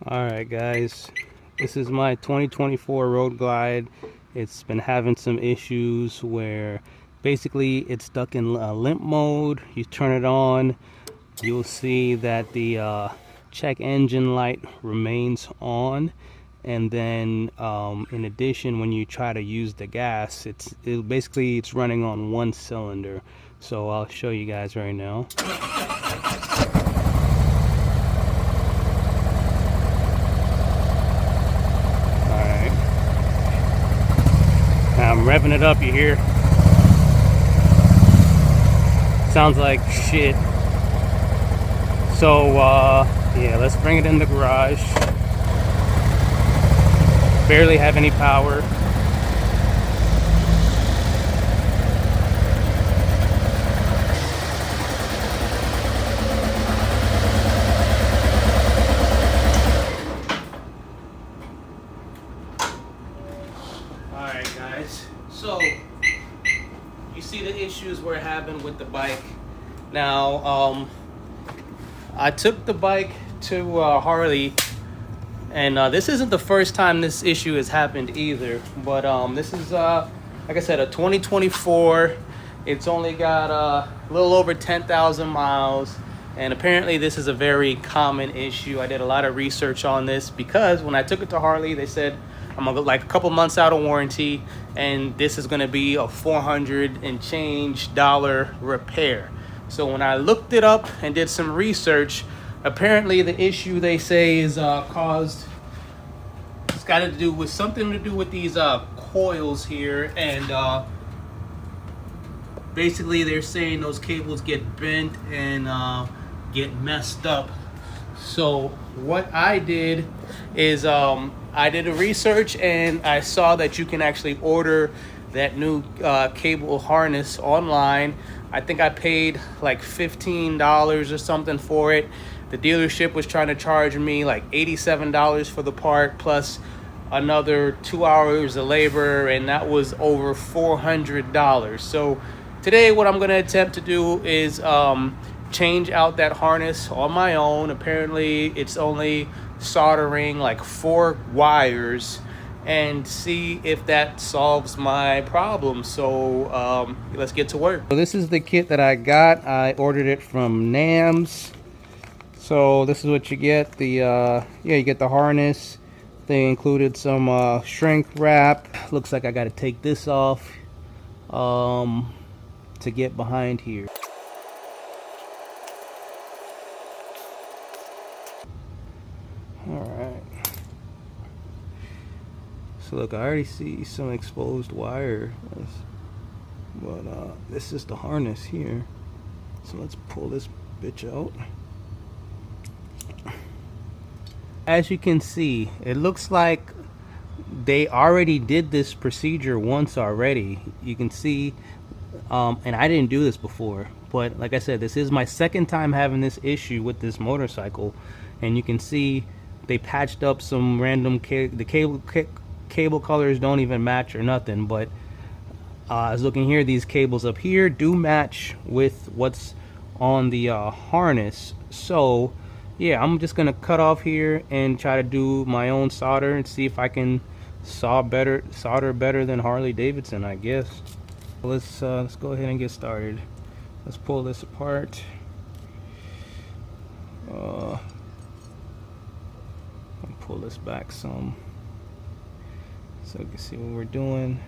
Alright guys, this is my 2024 Road Glide. It's been having some issues where basically it's stuck in limp mode. You turn it on, you'll see that the check engine light remains on, and then in addition, when you try to use the gas, it's running on one cylinder. So I'll show you guys right now. I'm revving it up, you hear? Sounds like shit. So, yeah, let's bring it in the garage. Barely have any power. Alright guys, so you see the issues we're having with the bike. Now, I took the bike to Harley, and this isn't the first time this issue has happened either, but this is, like I said, a 2024. It's only got a little over 10,000 miles, and apparently this is a very common issue. I did a lot of research on this because when I took it to Harley, they said I'm like a couple months out of warranty, and this is going to be a $400 and change repair. So when I looked it up and did some research, apparently the issue they say is it's got to do with something to do with these coils here, and basically they're saying those cables get bent and get messed up. So what I did is I did a research, and I saw that you can actually order that new cable harness online. I think I paid like $15 or something for it. The dealership was trying to charge me like $87 for the part, plus another 2 hours of labor, and that was over $400. So today what I'm going to attempt to do is change out that harness on my own. Apparently it's only soldering like 4 wires, and see if that solves my problem. So let's get to work. So this is the kit that I got. I ordered it from NAMS. So this is what you get. The yeah, you get the harness. They included some shrink wrap. Looks like I got to take this off to get behind here. Alright. So look, I already see some exposed wire. But this is the harness here. So let's pull this bitch out. As you can see, it looks like they already did this procedure once already. You can see, and I didn't do this before, but like I said, this is my second time having this issue with this motorcycle, and you can see they patched up some random cable colors don't even match or nothing. But I was looking here, these cables up here do match with what's on the harness. So yeah, I'm just gonna cut off here and try to do my own solder and see if I can solder better than Harley Davidson, I guess. Let's go ahead and get started. Let's pull this apart. I'll pull this back some so you can see what we're doing.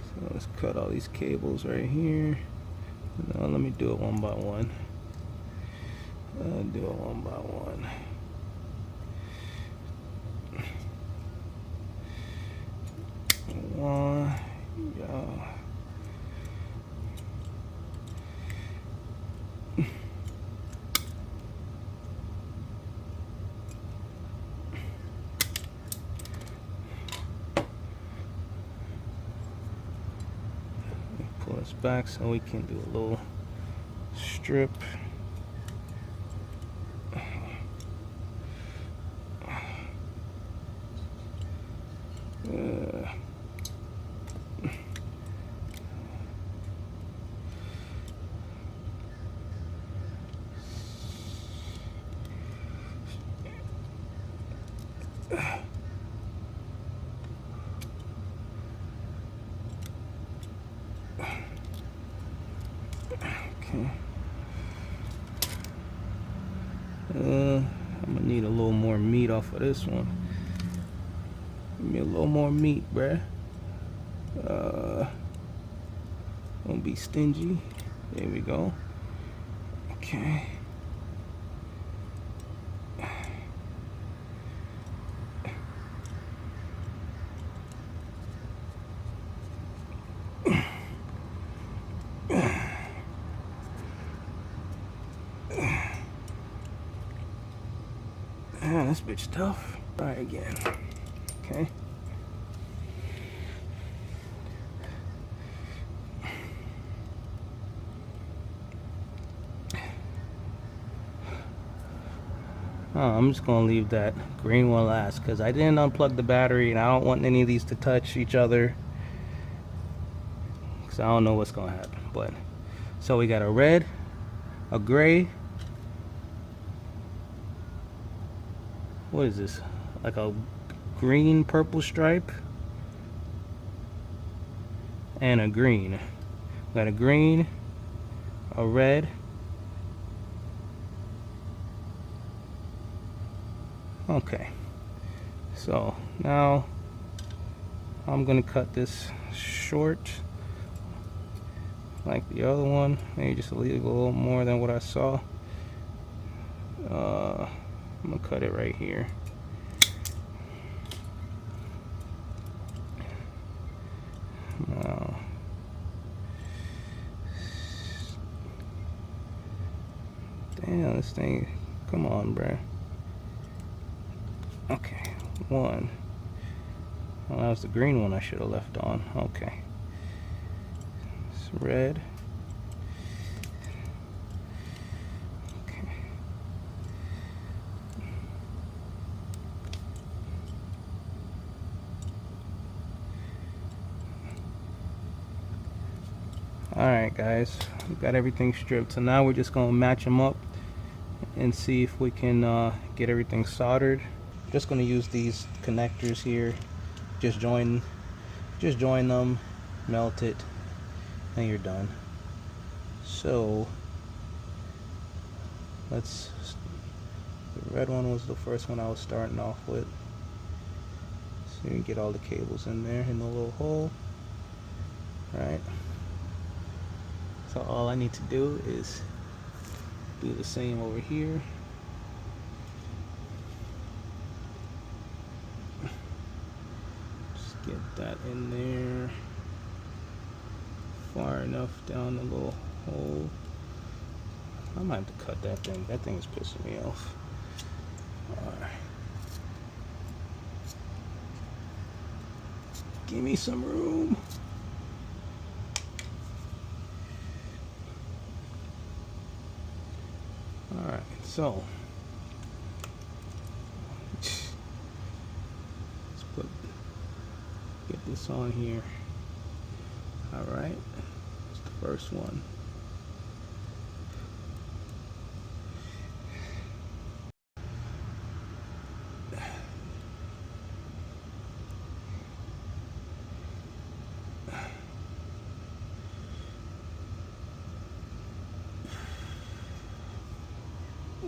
So let's cut all these cables right here. Now let me do it one by one. Do it one by one. One, yeah. Pull this back so we can do a little strip. Okay. I'm gonna need a little more meat off of this one. Give me a little more meat, bruh. Don't be stingy. There we go. Okay. Man, this bitch tough. Try again. Okay. I'm just gonna leave that green one last because I didn't unplug the battery and I don't want any of these to touch each other because I don't know what's gonna happen. But so we got a red, a gray. What is this? Like a green purple stripe and a green. We got a green, a red. Okay, so now I'm gonna cut this short like the other one, maybe just a little more than what I saw. I'm gonna cut it right here. Now, damn, this thing, come on, bruh. Okay, one. Well, that was the green one I should have left on. Okay. It's red. Okay. Alright guys, we got everything stripped. So now we're just going to match them up and see if we can get everything soldered. Just going to use these connectors here. Just join them, melt it, and you're done. So let's. The red one was the first one I was starting off with. So you can get all the cables in there in the little hole. Right. So all I need to do is do the same over here. Get that in there far enough down the little hole. I might have to cut that thing. That thing is pissing me off. Alright. Give me some room. Alright, so get this on here. Alright, it's the first one.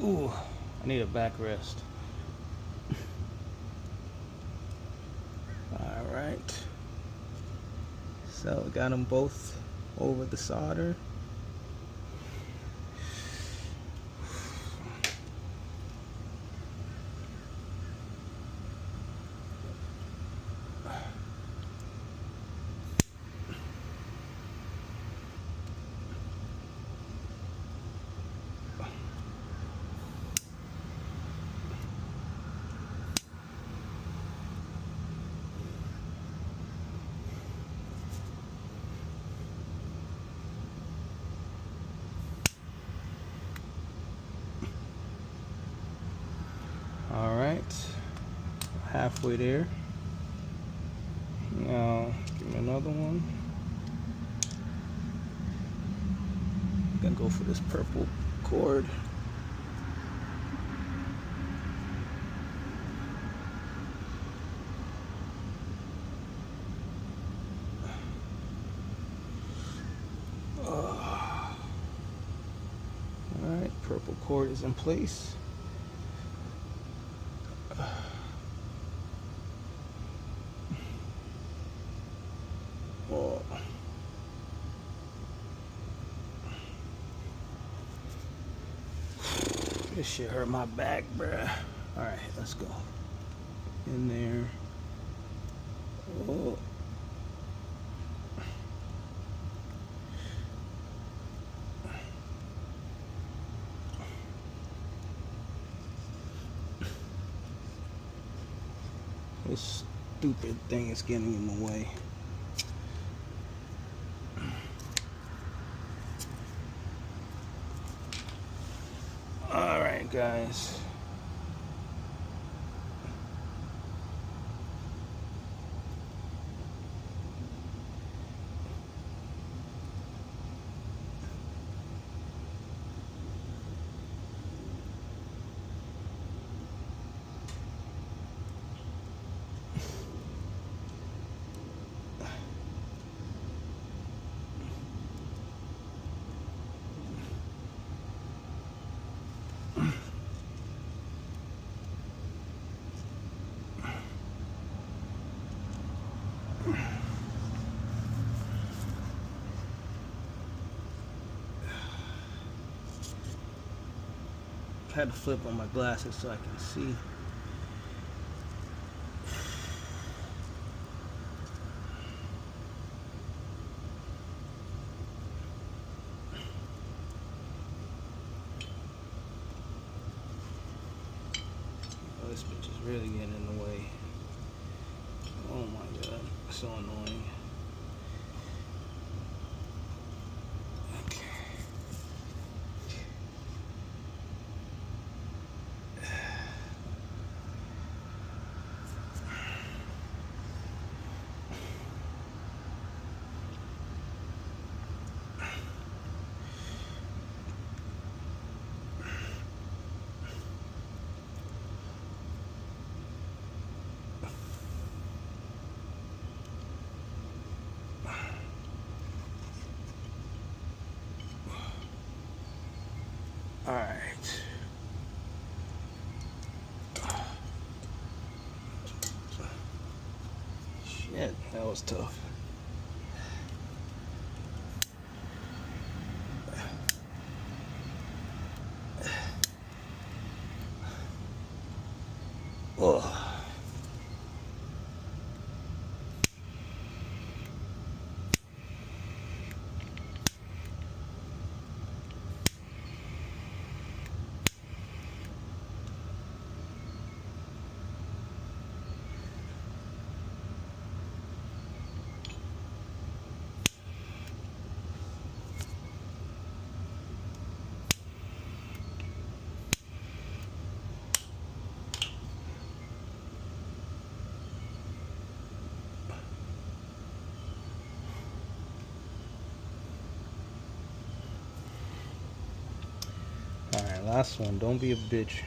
Ooh, I need a backrest. Alright, so we got them both over the solder. Alright, halfway there. Now, give me another one. I'm gonna go for this purple cord. electrical cord is in place. Oh. This shit hurt my back, bruh. Alright, let's go. In there. Oh. This stupid thing is getting in the way. Alright, guys. I had to flip on my glasses so I can see. Oh, this bitch is really getting in the way. Oh my god, so annoying. All right. Shit, that was tough. Oh. Alright, last one. Don't be a bitch.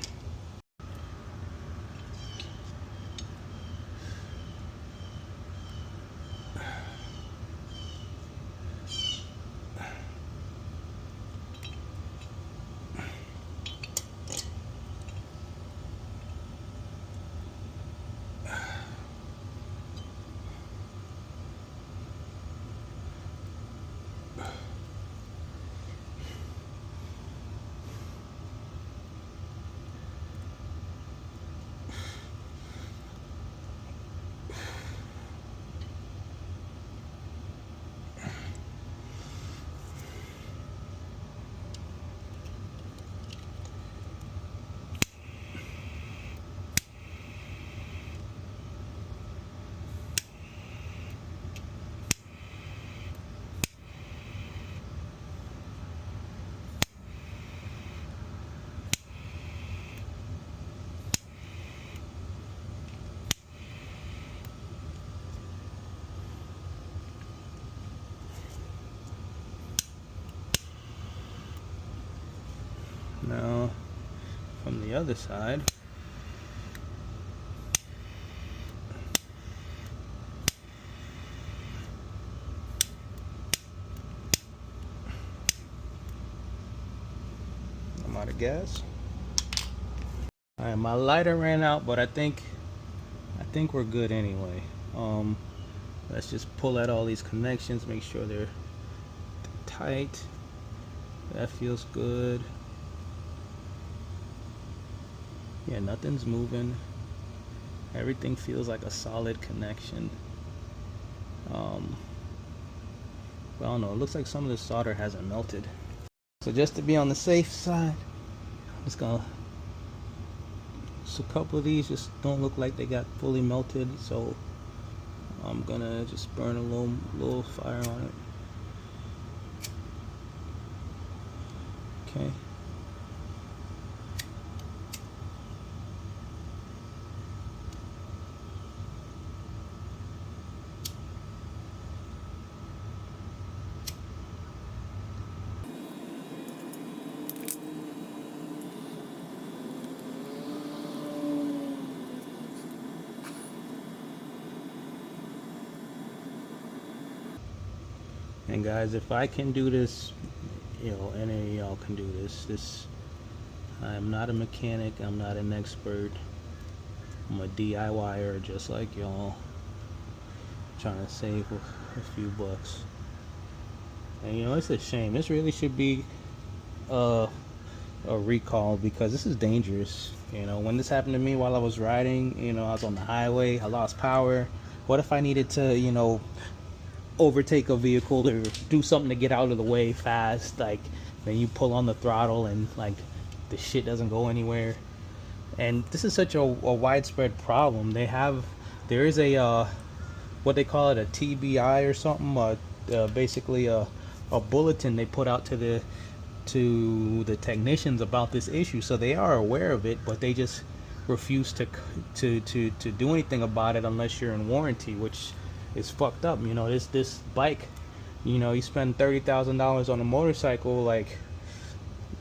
Now, from the other side, I'm out of gas. All right, my lighter ran out, but I think we're good anyway. Let's just pull out all these connections, make sure they're tight. That feels good. Yeah, nothing's moving. Everything feels like a solid connection. I don't know, it looks like some of the solder hasn't melted. So just to be on the safe side, I'm just gonna, so a couple of these just don't look like they got fully melted, so I'm gonna just burn a little fire on it. Okay. And guys, if I can do this, you know, any of y'all can do this. I'm not a mechanic, I'm not an expert. I'm a DIYer just like y'all, trying to save a few bucks. And you know, it's a shame. This really should be a recall, because this is dangerous. You know, when this happened to me while I was riding, you know, I was on the highway, I lost power. What if I needed to, you know, overtake a vehicle or do something to get out of the way fast? Like, then you pull on the throttle and like the shit doesn't go anywhere. And this is such a widespread problem. There is a what they call it, a TBI or something, basically a bulletin they put out to the technicians about this issue, so they are aware of it, but they just refuse to do anything about it unless you're in warranty, which is fucked up. You know, this bike, you know, you spend $30,000 on a motorcycle, like,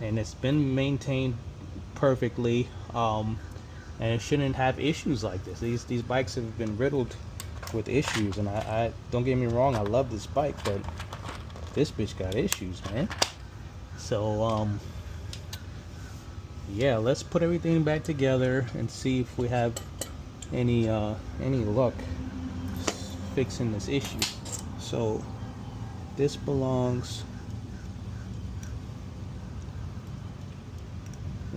and it's been maintained perfectly, and it shouldn't have issues like this. These bikes have been riddled with issues, and I don't get me wrong, I love this bike, but this bitch got issues, man. So yeah, let's put everything back together and see if we have any luck fixing this issue. So this belongs,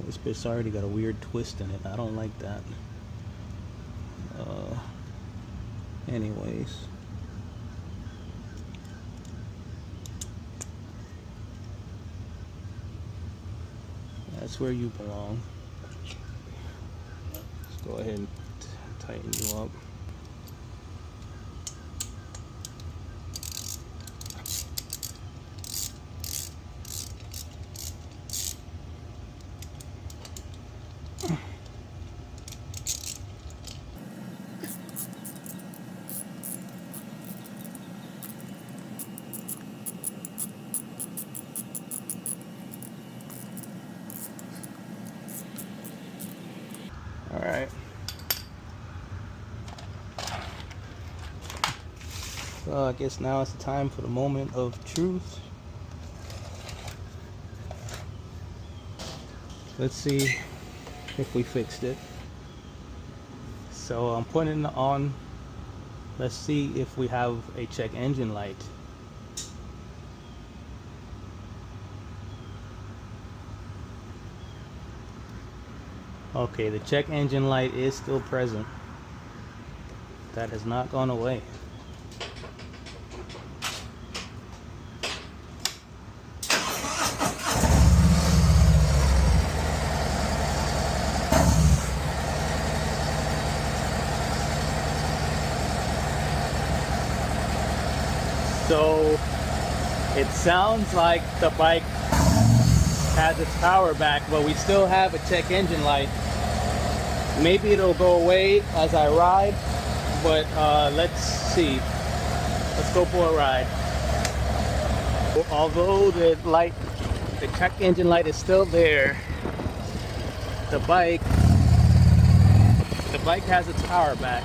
this bitch already got a weird twist in it. I don't like that. Anyways, that's where you belong. Let's go ahead and tighten you up. All right. So I guess now it's the time for the moment of truth. Let's see if we fixed it. So I'm putting it on. Let's see if we have a check engine light. Okay, the check engine light is still present. That has not gone away. So it sounds like the bike has its power back, but we still have a check engine light. Maybe it'll go away as I ride, but let's see. Let's go for a ride. Although the check engine light is still there, the bike has its power back.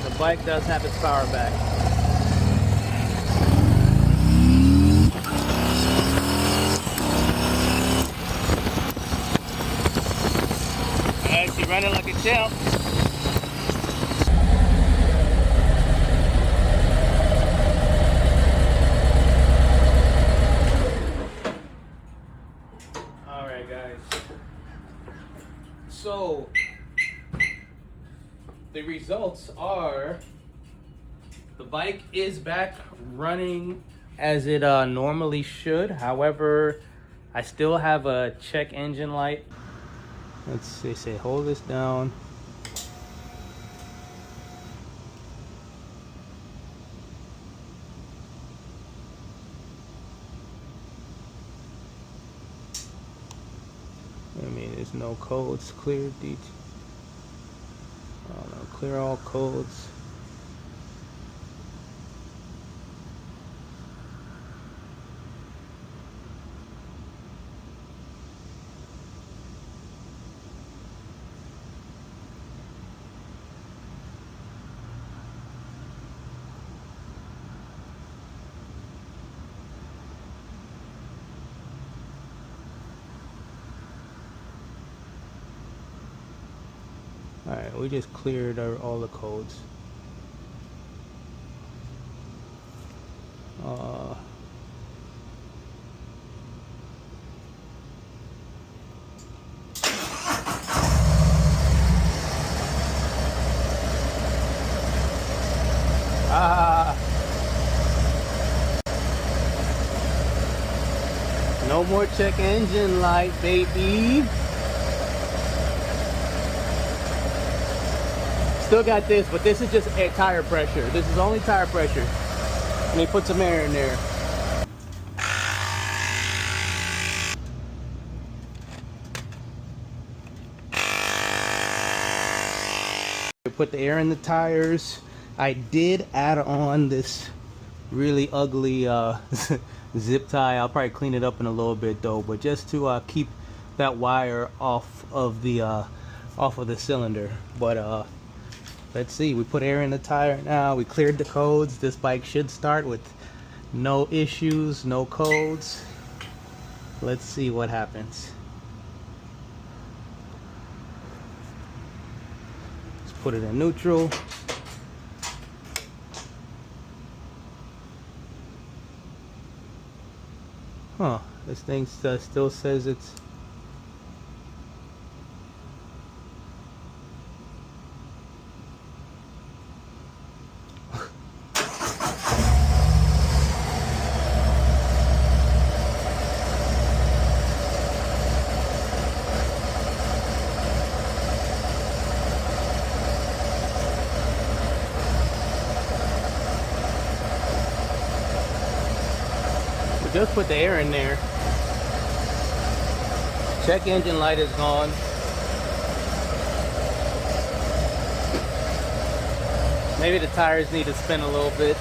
The bike does have its power back. She's running like a champ. Alright guys, so the results are the bike is back running as it normally should. However, I still have a check engine light. Let's see, say hold this down. I mean, there's no codes, clear clear all codes. Alright, we just cleared all the codes. No more check engine light, baby. Still got this, but this is just air tire pressure. This is only tire pressure. Let me put some air in there. Put the air in the tires. I did add on this really ugly zip tie. I'll probably clean it up in a little bit though, but just to keep that wire off of the cylinder. But let's see, we put air in the tire now. We cleared the codes. This bike should start with no issues, no codes. Let's see what happens. Let's put it in neutral. Huh, this thing still says it's... Just put the air in there. Check engine light is gone. Maybe the tires need to spin a little bit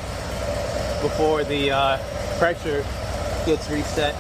before the pressure gets reset.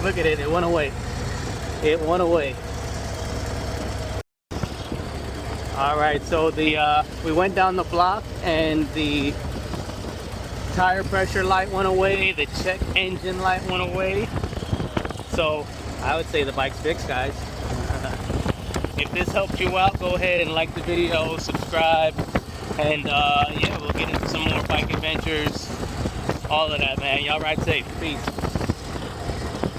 Look at it, it went away. It went away. Alright, so we went down the block and the tire pressure light went away, the check engine light went away. So I would say the bike's fixed, guys. If this helped you out, go ahead and like the video, subscribe, and yeah, we'll get into some more bike adventures, all of that, man. Y'all ride safe. Peace.